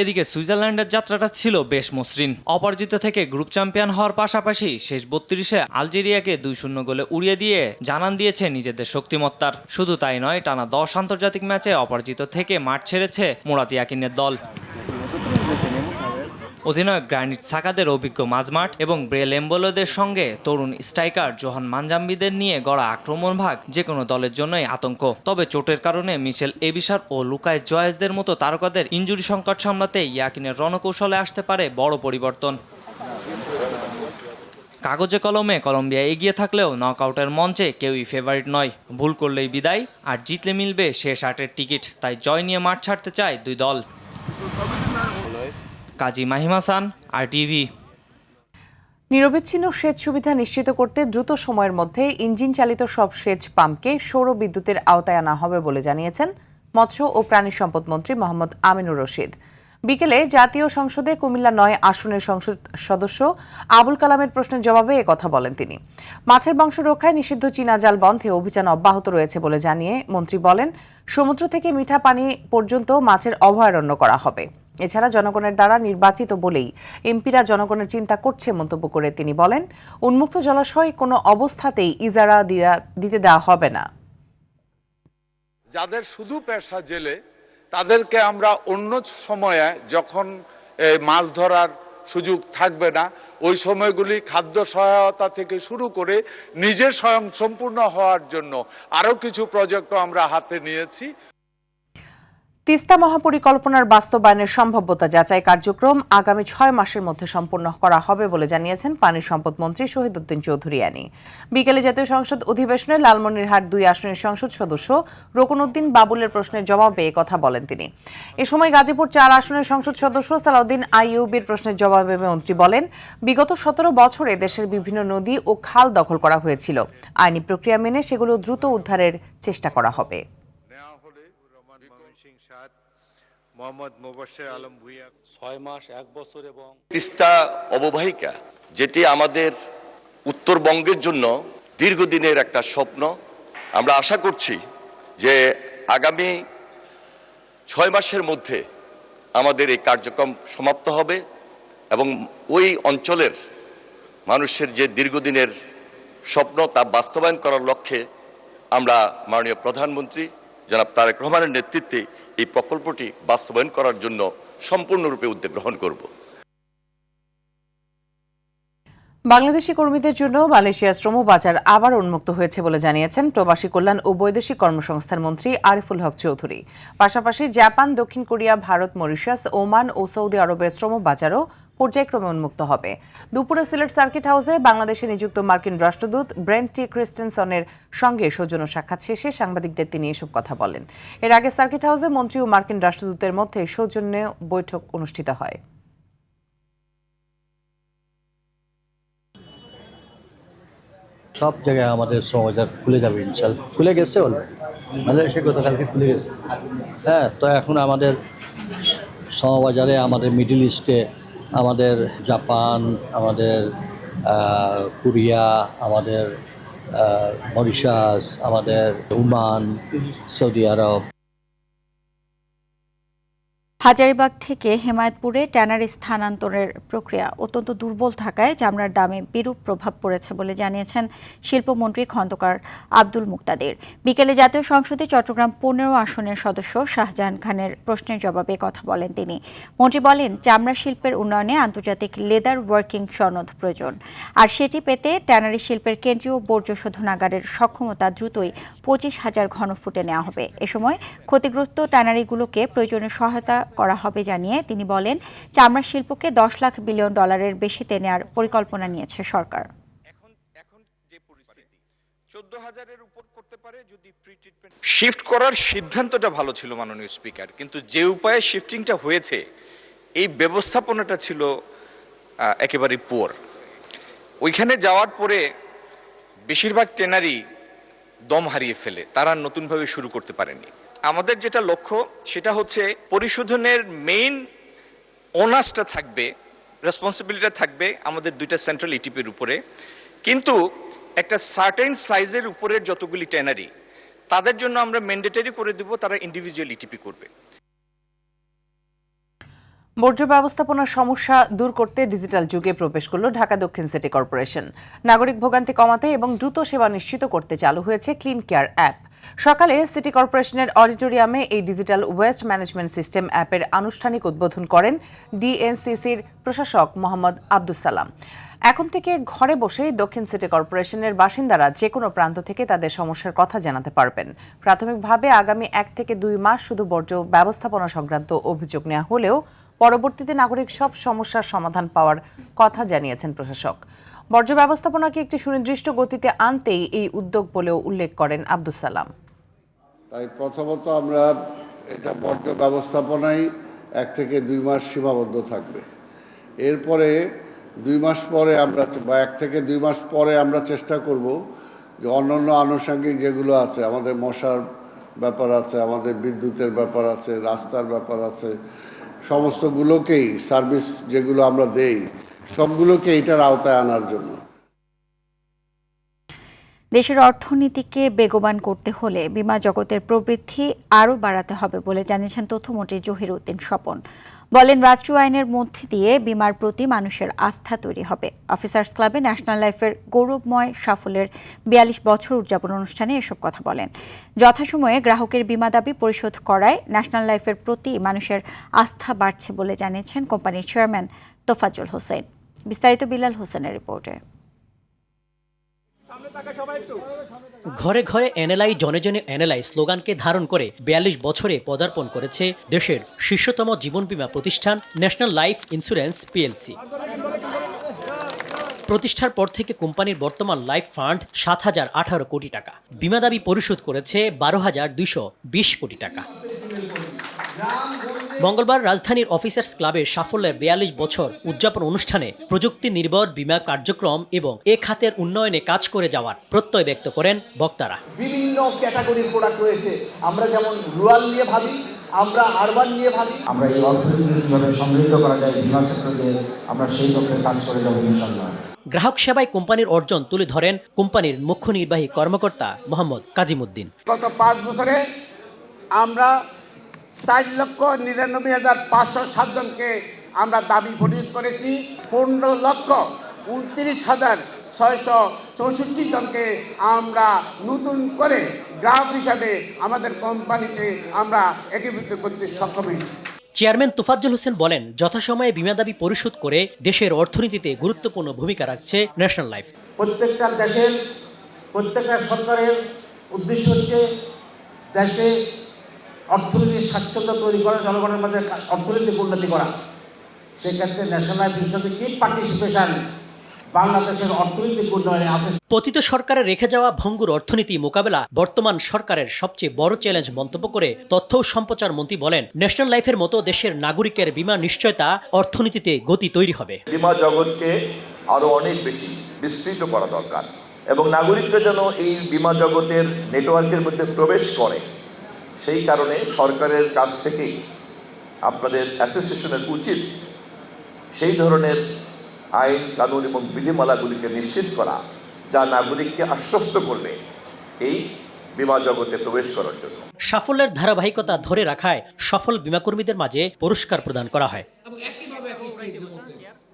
এদিকে সুইজারল্যান্ডের যাত্রাটা ছিল বেশ মসৃণ। অপরাজিত থেকে গ্রুপ চ্যাম্পিয়ন হওয়ার পাশাপাশি শেষ 32-এ আলজেরিয়াকে 2-0 গোলে উড়িয়ে দিয়ে জানান দিয়েছে নিজেদের শক্তিমত্তার। শুধু তাই নয়, টানা 10 আন্তর্জাতিক ম্যাচে অপরাজিত থেকে মাঠ ছেড়েছে মুরাত ইয়াকিনের দল। অধিনায়ক গ্রানিট সাকাদের অভিজ্ঞ মাঝমাঠ এবং ব্রেল এম্বোলোদের সঙ্গে তরুণ স্ট্রাইকার জোহান মানজাম্বিদের নিয়ে গড়া আক্রমণ ভাগ যে কোনো দলের জন্যই আতঙ্ক। তবে চোটের কারণে মিশেল এবিসার ও লুকাস জয়েসদের মতো তারকাদের ইনজুরি সংকট সামলাতে ইয়াকিনের রণকৌশলে আসতে পারে বড় পরিবর্তন। কাগজে কলমে কলম্বিয়া এগিয়ে থাকলেও নকআউটের মঞ্চে কেউই ফেভারিট নয়। ভুল করলেই বিদায়, আর জিতলে মিলবে শেষ 8-এর টিকিট। তাই জয় নিয়ে মাঠ ছাড়তে চায় দুই দল। কাজী মাহিম হাসান, RTV। নিরবিচ্ছিন্ন সেচ সুবিধা নিশ্চিত করতে দ্রুত সময়ের মধ্যে ইঞ্জিন চালিত সব সেচ পাম্পকে সৌর বিদ্যুতের আওতায় আনা হবে বলে জানিয়েছেন মৎস্য ও প্রাণী সম্পদ মন্ত্রী মোহাম্মদ আমিনুর রশিদ। বিকেলে জাতীয় সংসদে কুমিল্লা 9 আসনের সংসদ সদস্য আবুল কালামের প্রশ্নের জবাবে একথা বলেন তিনি। মাছের বংশ রক্ষায় নিষিদ্ধ চীনা জাল বন্ধে অভিযান অব্যাহত রয়েছে বলে জানিয়ে মন্ত্রী বলেন, সমুদ্র থেকে মিঠা পানি পর্যন্ত মাছের অভয়ারণ্য করা হবে। এছাড়া জনগণের দ্বারা নির্বাচিত বলেই এমপিরা জনগণের চিন্তা করছে মন্তব্য করে তিনি বলেন, উন্মুক্ত জলাশয় কোনো অবস্থাতেই ইজারা দিতে দেওয়া হবে না। যাদের শুধু পেশা জেলে, তাদেরকে আমরা অন্য সময়ে যখন মাছ ধরার সুযোগ থাকবে না, ওই সময়গুলি খাদ্য সহায়তা থেকে শুরু করে নিজে স্বয়ংসম্পূর্ণ হওয়ার জন্য আরও কিছু প্রজেক্টও আমরা হাতে নিয়েছি। তিস্তা মহাপরিকল্পনার বাস্তবায়নের সম্ভাব্যতা যাচাই কার্যক্রম আগামী 6 মাসের মধ্যে সম্পন্ন করা হবে বলে জানিয়েছেন পানি সম্পদ মন্ত্রী শহীদ উদ্দিন চৌধুরী আনি। বিকেলে জাতীয় সংসদ অধিবেশনে লালমনিরহাট 2 আসনের সংসদ সদস্য রকুনউদ্দিন বাবুলের প্রশ্নের জবাবে কথা বলেন তিনি। এ সময় গাজীপুর 4 আসনের সংসদ সদস্য সালাউদ্দিন আইয়ুবীর প্রশ্নের জবাবে মন্ত্রী বলেন, বিগত 17 বছরে দেশের বিভিন্ন নদী ও খাল দখল করা হয়েছিল। আইনি প্রক্রিয়া মেনে সেগুলো দ্রুত উদ্ধারের চেষ্টা করা হবে। তিস্তা অববাহিকা যেটি আমাদের উত্তরবঙ্গের জন্য দীর্ঘদিনের একটা স্বপ্ন, আমরা আশা করছি যে আগামী 6 মাসের মধ্যে আমাদের এই কার্যক্রম সমাপ্ত হবে এবং ওই অঞ্চলের মানুষের যে দীর্ঘদিনের স্বপ্ন তা বাস্তবায়ন করার লক্ষ্যে আমরা মাননীয় প্রধানমন্ত্রী জনাব তারেক রহমানের নেতৃত্বে এই প্রকল্পটি বাস্তবায়ন করার জন্য সম্পূর্ণরূপে উদ্যোগ গ্রহণ করব। বাংলাদেশি কর্মীদের জন্য মালয়েশিয়ার শ্রম বাজার আবার উন্মুক্ত হয়েছে বলে জানিয়েছেন প্রবাসী কল্যাণ ও বৈদেশিক কর্মসংস্থান মন্ত্রী আরিফুল হক চৌধুরী। পাশাপাশি জাপান, দক্ষিণ কোরিয়া, ভারত, মরিশাস, ওমান ও সৌদি আরবের শ্রম বাজারও পর্যায়ক্রমে উন্মুক্ত হবে। দুপুরে সিলেট সার্কিট হাউসে বাংলাদেশে নিযুক্ত মার্কিন রাষ্ট্রদূত ব্রেন্ট টি ক্রিস্টেনসনের সঙ্গে সৌজন্য সাক্ষাৎ শেষে সাংবাদিকদের তিনি এসব কথা বলেন। এর আগে সার্কিট হাউসে মন্ত্রী ও মার্কিন রাষ্ট্রদূতের মধ্যে সৌজন্য বৈঠক অনুষ্ঠিত হয়। সব জায়গায় আমাদের শ্রমবাজার খুলে যাবে ইনশাল্লাহ। খুলে গেছে অলরেডি, মালয়েশিয়া গতকালকে খুলে গেছে। হ্যাঁ, তো এখন আমাদের শ্রমবাজারে আমাদের মিডল ইস্টে আমাদের জাপান, আমাদের কোরিয়া, আমাদের মরিশাস, আমাদের ওমান, সৌদি আরব। হাজারীবাগ থেকে হেমায়েতপুরে ট্যানারি স্থানান্তরের প্রক্রিয়া অত্যন্ত দুর্বল থাকায় চামড়ার দামে বিরূপ প্রভাব পড়েছে বলে জানিয়েছেন শিল্পমন্ত্রী খন্দকার আব্দুল মুক্তাদির। বিকেলে জাতীয় সংসদে চট্টগ্রাম 15 আসনের সদস্য শাহজাহান খানের প্রশ্নের জবাবে কথা বলেন তিনি। মন্ত্রী বলেন, চামড়া শিল্পের উন্নয়নে আন্তর্জাতিক লেদার ওয়ার্কিং সনদ প্রয়োজন, আর সেটি পেতে ট্যানারি শিল্পের কেন্দ্রীয় বর্জ্য শোধনাগারের সক্ষমতা দ্রুতই 25,000 ঘনফুটে নেওয়া হবে। এ সময় ক্ষতিগ্রস্ত ট্যানারিগুলোকে প্রয়োজনীয় সহায়তা করা হবে জানিয়ে তিনি বলেন, চামড়া শিল্পকে $10 লাখ বিলিয়ন বেশিতে নেওয়ার পরিকল্পনা নিয়েছে সরকার। শিফট করার সিদ্ধান্তটা ভালো ছিল মাননীয় স্পিকার, কিন্তু যে উপায়ে শিফটিংটা হয়েছে এই ব্যবস্থাপনাটা ছিল একেবারে পুয়ার। ওইখানে যাওয়ার পরে বেশিরভাগ ট্যানারি দম হারিয়ে ফেলে, তারা নতুনভাবে শুরু করতে পারেনি। আমাদের যেটা লক্ষ্য সেটা হচ্ছে পরিশোধনের মেইন ওনার্সটা থাকবে, রেসপন্সিবিলিটিটা থাকবে আমাদের 2টা সেন্ট্রাল ইটিপির উপরে, কিন্তু একটা সার্টেন সাইজের উপরের যতগুলি ট্যানারি তাদের জন্য আমরা ম্যান্ডেটরি করে দেব, তারা ইন্ডিভিজুয়াল ইটিপি করবে। বর্জ্য ব্যবস্থাপনার সমস্যা দূর করতে ডিজিটাল যুগে প্রবেশ করল ঢাকা দক্ষিণ সিটি কর্পোরেশন। নাগরিক ভোগান্তি কমাতে এবং দ্রুত সেবা নিশ্চিত করতে চালু হয়েছে ক্লিন কেয়ার অ্যাপ। সকালে সিটি কর্পোরেশনের অডিটোরিয়ামে এই ডিজিটাল ওয়েস্ট ম্যানেজমেন্ট সিস্টেম অ্যাপের আনুষ্ঠানিক উদ্বোধন করেন ডিএনসিসির প্রশাসক মোহাম্মদ আব্দুস সালাম। এখন থেকে ঘরে বসেই দক্ষিণ সিটি কর্পোরেশনের বাসিন্দারা যে কোনো প্রান্ত থেকে তাদের সমস্যার কথা জানাতে পারবেন। প্রাথমিকভাবে আগামী 1 থেকে 2 মাস শুধু বর্জ্য ব্যবস্থাপনা সংক্রান্ত অভিযোগ নেওয়া হলেও পরবর্তীতে নাগরিক সব সমস্যার সমাধান পাওয়ার কথা জানিয়েছেন প্রশাসক। বর্জ্য ব্যবস্থাপনাকে একটি সুনির্দিষ্ট গতিতে আনতেই এই উদ্যোগ বলেও উল্লেখ করেন আব্দুস সালাম। তাই প্রথমত আমরা এটা বর্জ্য ব্যবস্থাপনায় 1 থেকে 2 মাস সীমাবদ্ধ থাকবে। এরপরে 2 মাস পরে আমরা বা 1 থেকে 2 মাস পরে আমরা চেষ্টা করব যে অন্যান্য আনুষঙ্গিক যেগুলো আছে, আমাদের মশার ব্যাপার আছে, আমাদের বিদ্যুতের ব্যাপার আছে, রাস্তার ব্যাপার আছে, সমস্তগুলোকেই সার্ভিস যেগুলো আমরা দেই সবগুলোকে এটার আওতায় আনার জন্য। দেশের অর্থনীতিকে বেগবান করতে হলে বিমা জগতের প্রবৃদ্ধি আরও বাড়াতে হবে বলে জানিয়েছেন তথ্যমন্ত্রী জহির উদ্দিন স্বপন। বলেন, রাষ্ট্রীয় আইনের মধ্যে দিয়ে বিমার প্রতি মানুষের আস্থা তৈরি হবে। অফিসার্স ক্লাবে ন্যাশনাল লাইফের গৌরবময় সাফল্যের 42 বছর উদযাপন অনুষ্ঠানে এসব কথা বলেন। যথাসময়ে গ্রাহকের বিমা দাবি পরিশোধ করায় ন্যাশনাল লাইফের প্রতি মানুষের আস্থা বাড়ছে বলে জানিয়েছেন কোম্পানির চেয়ারম্যান তোফাজ্জল হোসেন। বিস্তারিত বিলাল হোসেনের রিপোর্টে। ঘরে ঘরে এনএলআই জনে জনে এনএলআই স্লোগানকে ধারণ করে ৪২ বছরে পদার্পণ করেছে দেশের শীর্ষতম জীবন বীমা প্রতিষ্ঠান ন্যাশনাল লাইফ ইন্স্যুরেন্স পিএলসি। প্রতিষ্ঠার পর থেকে কোম্পানির বর্তমান লাইফ ফান্ড ৭,০১৮ কোটি টাকা, বীমা দাবি পরিশোধ করেছে ১২,২২০ কোটি টাকা। মঙ্গলবার রাজধানীর অফিসার্স ক্লাবের সাফল্যের ৪২ বছর উদযাপন অনুষ্ঠানে প্রযুক্তি নির্ভর বীমা কার্যক্রম এবং এ খাতের উন্নয়নে কাজ করে যাওয়ার প্রত্যয় ব্যক্ত করেন বক্তারা। বিভিন্ন ক্যাটাগরির প্রোডাক্ট রয়েছে, আমরা যেমন রুরাল নিয়ে ভাবি, আমরা আরবান নিয়ে ভাবি, আমরা এই অর্থনীতিকে কিভাবে সমৃদ্ধ করা যায় বীমা সেক্টরে আমরা সেই লক্ষ্যে কাজ করে যাব ইনশাআল্লাহ। গ্রাহক সেবায় কোম্পানির অর্জন তুলে ধরেন কোম্পানির মুখ্য নির্বাহী কর্মকর্তা মোহাম্মদ কাজিমুদ্দিন। গত ৫ বছরে আমরা ৪,৯৯,৫০৭ জনকে আমরা দাবি পরিশোধ করেছি, ১৫,২৯,৬৬৪ জনকে আমরা নতুন করে গ্রাহক হিসাবে আমাদের কোম্পানিতে আমরা একীভূত করতে সক্ষম হয়েছি। চেয়ারম্যান তোফাজ্জল হোসেন বলেন, যথাসময়ে বীমা দাবি পরিশোধ করে দেশের অর্থনীতিতে গুরুত্বপূর্ণ ভূমিকা রাখছে ন্যাশনাল লাইফ। প্রত্যেকটা দেশের প্রত্যেকটা সরকারের উদ্দেশ্য হচ্ছে দেশে অর্থনীতির স্বাচ্ছন্দ্য তৈরি করা, জনগণের মাঝে অর্থনৈতিক উন্নতি করা। সেক্ষেত্রে ন্যাশনাল লাইফ ইন্স্যুরেন্স কি পার্টিসিপেশন বাংলাদেশের অর্থনৈতিক উন্নয়নে আছে। পতিত সরকারের রেখে যাওয়া ভঙ্গুর অর্থনীতি মোকাবেলা বর্তমান সরকারের সবচেয়ে বড় চ্যালেঞ্জ মন্তব্য করে তথ্য ও সম্প্রচার মন্ত্রী বলেন, ন্যাশনাল লাইফের মতো দেশের নাগরিকের বীমা নিশ্চয়তা অর্থনীতিতে গতি তৈরি হবে। বীমা জগৎকে আরো অনেক বেশি বিস্তৃত করা দরকার এবং নাগরিকরা যেন এই বীমা জগতের নেটওয়ার্কের মধ্যে প্রবেশ করে, সেই কারণে সরকারের কাছ থেকেই আপনাদের অ্যাসোসিয়েশনের উচিত সেই ধরনের আইন কানুন এবং বিধিমালাগুলিকে নিশ্চিত করা যা নাগরিককে আশ্বস্ত করবে এই বীমা জগতে প্রবেশ করার জন্য। সাফল্যের ধারাবাহিকতা ধরে রাখায় সফল বীমাকর্মীদের মাঝে পুরস্কার প্রদান করা হয়।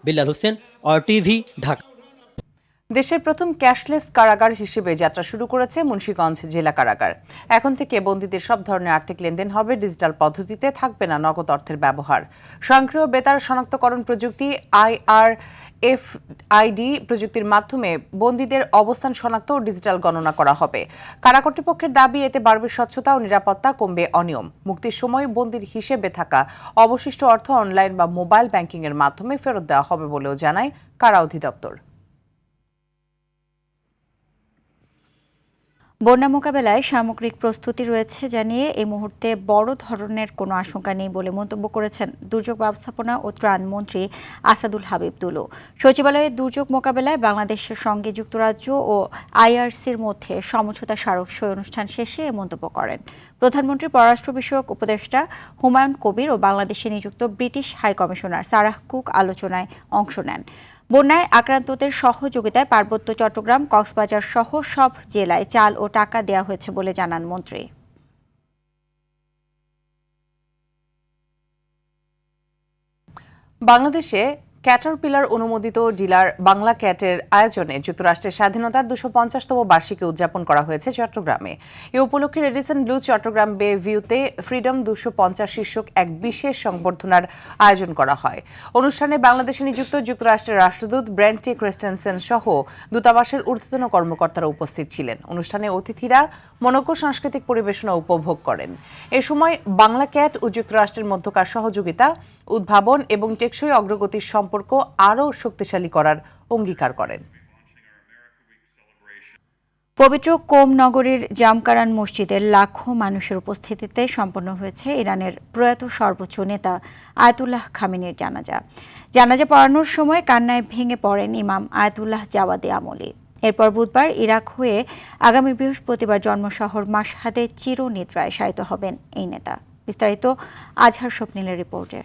বিল্লাল হোসেন, RTV, ঢাকা। দেশের প্রথম ক্যাশলেস কারাগার হিসেবে যাত্রা শুরু করেছে মুন্সিগঞ্জ জেলা কারাগার। এখন থেকে বন্দীদের সব ধরনের আর্থিক লেনদেন হবে ডিজিটাল পদ্ধতিতে, থাকবে না নগদ অর্থের ব্যবহার। স্বয়ংক্রিয় বেতার শনাক্তকরণ প্রযুক্তি IRFID প্রযুক্তির মাধ্যমে বন্দীদের অবস্থান শনাক্ত ও ডিজিটাল গণনা করা হবে। কারা কর্তৃপক্ষের দাবি, এতে বাড়বে স্বচ্ছতা ও নিরাপত্তা, কমবে অনিয়ম। মুক্তির সময় বন্দীর হিসেবে থাকা অবশিষ্ট অর্থ অনলাইন বা মোবাইল ব্যাংকিং এর মাধ্যমে ফেরত দেওয়া হবে বলেও জানায় কারা অধিদপ্তর। বন্যা মোকাবেলায় সামগ্রিক প্রস্তুতি রয়েছে জানিয়ে এই মুহূর্তে বড় ধরনের কোনো আশঙ্কা নেই বলে মন্তব্য করেছেন দুর্যোগ ব্যবস্থাপনা ও ত্রাণ মন্ত্রী আসাদুল হাবিব দুলু। সচিবালয়ে দুর্যোগ মোকাবেলায় বাংলাদেশের সঙ্গে যুক্তরাজ্য ও IRCর মধ্যে সমঝোতা স্মারক সই অনুষ্ঠান শেষে এ মন্তব্য করেন। প্রধানমন্ত্রীর পররাষ্ট্র বিষয়ক উপদেষ্টা হুমায়ুন কবির ও বাংলাদেশে নিযুক্ত British high commissioner Sarah Cook আলোচনায় অংশ নেন। বন্যায় আক্রান্তদের সহযোগিতায় পার্বত্য চট্টগ্রাম, কক্সবাজার সহ সব জেলায় চাল ও টাকা দেওয়া হয়েছে বলে জানান মন্ত্রী। বাংলাদেশে ক্যাটারপিলার অনুমোদিত ডিলার বাংলা ক্যাটের আয়োজনে যুক্তরাষ্ট্রের স্বাধীনতার 250তম বার্ষিকী উদযাপন করা হয়েছে চট্টগ্রামে। এ উপলক্ষে রেডিসন ব্লু চট্টগ্রাম বে ভিউতে ফ্রিডম 250 শীর্ষক এক বিশেষ সংবর্ধনার আয়োজন করা হয়। অনুষ্ঠানে বাংলাদেশে নিযুক্ত যুক্তরাষ্ট্রের রাষ্ট্রদূত ব্রেন্ট ক্রিস্টেনসেন সহ দূতাবাসের ঊর্ধ্বতন কর্মকর্তারা উপস্থিত ছিলেন। অনুষ্ঠানে অতিথিরা মনোজ্ঞ সাংস্কৃতিক পরিবেশনা উপভোগ করেন। এ সময় বাংলা ক্যাট ও যুক্তরাষ্ট্রের মধ্যকার সহযোগিতা, উদ্ভাবন এবং টেকসই অগ্রগতির সম্পর্ক আরও শক্তিশালী করার অঙ্গীকার করেন। পবিত্র কোম নগরীর জামকারান মসজিদে লাখো মানুষের উপস্থিতিতে সম্পন্ন হয়েছে ইরানের প্রয়াত সর্বোচ্চ নেতা আয়াতুল্লাহ খামেনির জানাজা। জানাজা পড়ানোর সময় কান্নায় ভেঙে পড়েন ইমাম আয়াতুল্লাহ জাওয়াদি আমলি। এরপর বুধবার ইরাক হয়ে আগামী বৃহস্পতিবার জন্মশহর মাশহাদে চিরনিদ্রায় শায়িত হবেন এই নেতা। বিস্তারিত আজহার স্বপ্নিলের রিপোর্টে।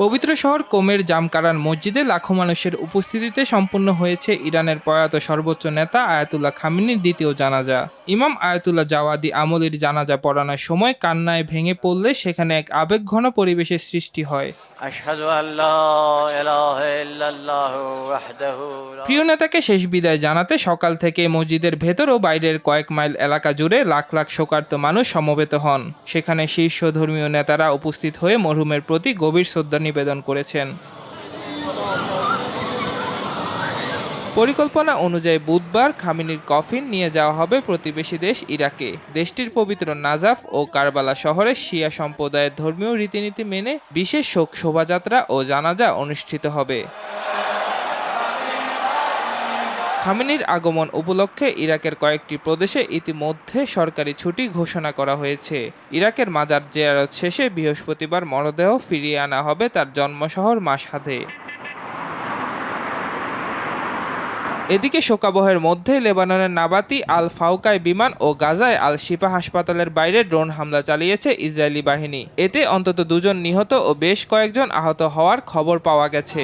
পবিত্র শহর কোমের জামকারান মসজিদে লাখো মানুষের উপস্থিতিতে সম্পন্ন হয়েছে ইরানের প্রয়াত সর্বোচ্চ নেতা আয়াতুল্লাহ খামেনির দ্বিতীয় জানাজা। ইমাম আয়াতুল্লাহ জাওয়াদি আমলির জানাজা পড়ানোর সময় কান্নায় ভেঙে পড়লে সেখানে এক আবেগঘন পরিবেশের সৃষ্টি হয়। প্রিয় নেতাকে শেষ বিদায় জানাতে সকাল থেকে মসজিদের ভেতর ও বাইরের কয়েক মাইল এলাকা জুড়ে লাখ লাখ শোকার্ত মানুষ সমবেত হন। সেখানে শীর্ষ ধর্মীয় নেতারা উপস্থিত হয়ে মরহুমের প্রতি গভীর শ্রদ্ধা নিবেদন করেছেন। পরিকল্পনা অনুযায়ী বুধবার খামেনির কফিন নিয়ে যাওয়া হবে প্রতিবেশী দেশ ইরাকে। দেশটির পবিত্র নাজাফ ও কারবালা শহরে শিয়া সম্প্রদায়ের ধর্মীয় রীতিনীতি মেনে বিশেষ শোক শোভাযাত্রা ও জানাজা অনুষ্ঠিত হবে। খামেনির আগমন উপলক্ষে ইরাকের কয়েকটি প্রদেশে ইতিমধ্যে সরকারি ছুটি ঘোষণা করা হয়েছে। ইরাকের মাজার জিয়ারত শেষে বৃহস্পতিবার মরদেহ ফিরিয়ে আনা হবে তার জন্মশহর মাশহাদে। এদিকে শোকাবহের মধ্যে লেবাননের নাবাতি আল ফাউকায় বিমান ও গাজায় আল শিফা হাসপাতালের বাইরে ড্রোন হামলা চালিয়েছে ইসরায়েলি বাহিনী। এতে অন্তত 2 জন নিহত ও বেশ কয়েকজন আহত হওয়ার খবর পাওয়া গেছে।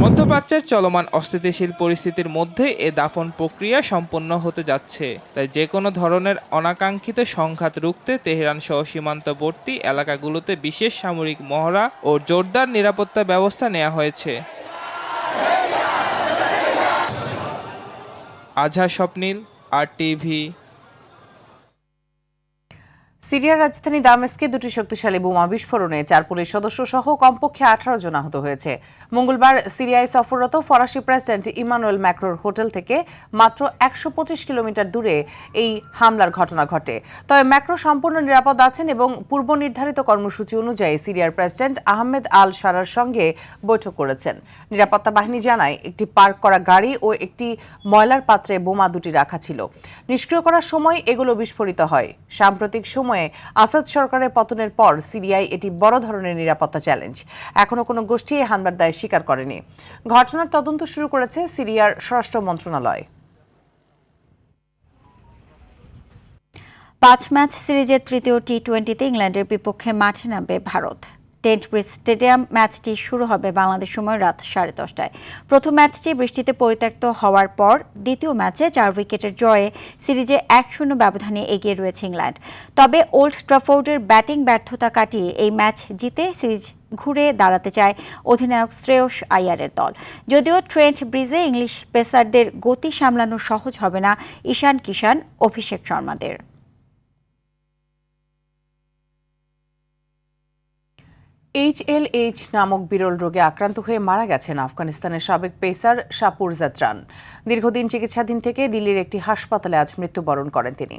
মধ্যপ্রাচ্যের চলমান অস্থিতিশীল পরিস্থিতির মধ্যে এ দাফন প্রক্রিয়া সম্পন্ন হতে যাচ্ছে, তাই যে কোনো ধরনের অনাকাঙ্ক্ষিত সংঘাত রুখতে তেহরান সহ সীমান্তবর্তী এলাকাগুলোতে বিশেষ সামরিক মহড়া ও জোরদার নিরাপত্তা ব্যবস্থা নেওয়া হয়েছে। আজহার স্বপ্নিল, RTV। সিরিয়ার রাজধানী দামেস্কে 2টি শক্তিশালী বোমা বিস্ফোরণে 4 পুলিশ সদস্য সহ কমপক্ষে 18 জন আহত হয়েছে। মঙ্গলবার সিরিয়ায় সফররত ফরাসি প্রেসিডেন্ট ইমানুয়েল ম্যাক্রোর হোটেল থেকে মাত্র 125 কিলোমিটার দূরে এই হামলার ঘটনা ঘটে। তবে ম্যাক্রো সম্পূর্ণ নিরাপদ আছেন এবং পূর্ব নির্ধারিত কর্মসূচি অনুযায়ী সিরিয়ার প্রেসিডেন্ট আহমেদ আল শারার সঙ্গে বৈঠক করেছেন। নিরাপত্তা বাহিনী জানায় একটি পার্ক করা গাড়ি ও একটি ময়লার পাত্রে বোমা 2টি রাখা ছিল। নিষ্ক্রিয় করার সময় এগুলো বিস্ফোরিত হয়। সাম্প্রতিক সময়ে আসাদ সরকারের পতনের পর সিরিয়ায় এটি বড় ধরনের নিরাপত্তা চ্যালেঞ্জ। এখনো কোনো গোষ্ঠী এই হামলার দায় স্বীকার করেনি। ঘটনার তদন্ত শুরু করেছে সিরিয়ার স্বরাষ্ট্র মন্ত্রণালয়। 5 ম্যাচ সিরিজের তৃতীয় টি20তে ইংল্যান্ডের বিপক্ষে মাঠে নামবে ভারত। টেন্ট ব্রিজ স্টেডিয়াম ম্যাচটি শুরু হবে বাংলাদেশ সময় রাত 10:30টায়। প্রথম ম্যাচটি বৃষ্টিতে পরিত্যক্ত হওয়ার পর দ্বিতীয় ম্যাচে 4 উইকেটের জয়ে সিরিজে 1-0 ব্যবধানে এগিয়ে রয়েছে ইংল্যান্ড। তবে ওল্ড ট্রাফোর্ডের ব্যাটিং ব্যর্থতা কাটিয়ে এই ম্যাচ জিতে সিরিজ ঘুরে দাঁড়াতে চায় অধিনায়ক শ্রেয়স আইয়ারের দল। যদিও ট্রেন্ট ব্রিজে ইংলিশ পেসারদের গতি সামলানো সহজ হবে না ঈশান কিষান, অভিষেক শর্মাদের। HLH নামক বিরল রোগে আক্রান্ত হয়ে মারা গেছেন আফগানিস্তানের সাবেক পেসার শাপুর জাতরান। দীর্ঘদিন চিকিৎসাধীন থেকে দিল্লির একটি হাসপাতালে আজ মৃত্যুবরণ করেন তিনি।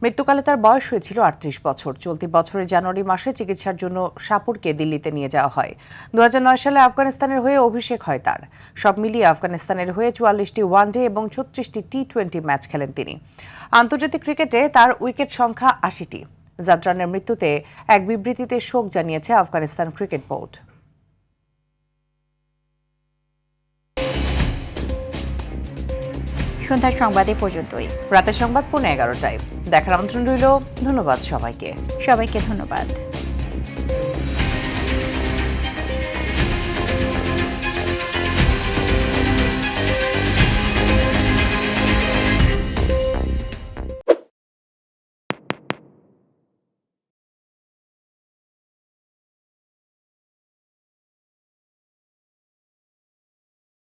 মৃত্যুকালে তার বয়স হয়েছিল 38 বছর। চলতি বছরের জানুয়ারি মাসে চিকিৎসার জন্য শাপুরকে দিল্লিতে নিয়ে যাওয়া হয়। 2009 সালে আফগানিস্তানের হয়ে অভিষেক হয় তার। সব মিলিয়ে আফগানিস্তানের হয়ে 44টি ওয়ানডে এবং 36টি টি20 ম্যাচ খেলেন তিনি। আন্তর্জাতিক ক্রিকেটে তার উইকেট সংখ্যা 80টি। জাতরানের মৃত্যুতে এক বিবৃতিতে শোক জানিয়েছে আফগানিস্তান ক্রিকেট বোর্ড। সন্ধ্যার সংবাদে পর্যন্তই। রাতের সংবাদ 11:15টায় দেখার আমন্ত্রণ রইল। ধন্যবাদ সবাইকে। সবাইকে ধন্যবাদ।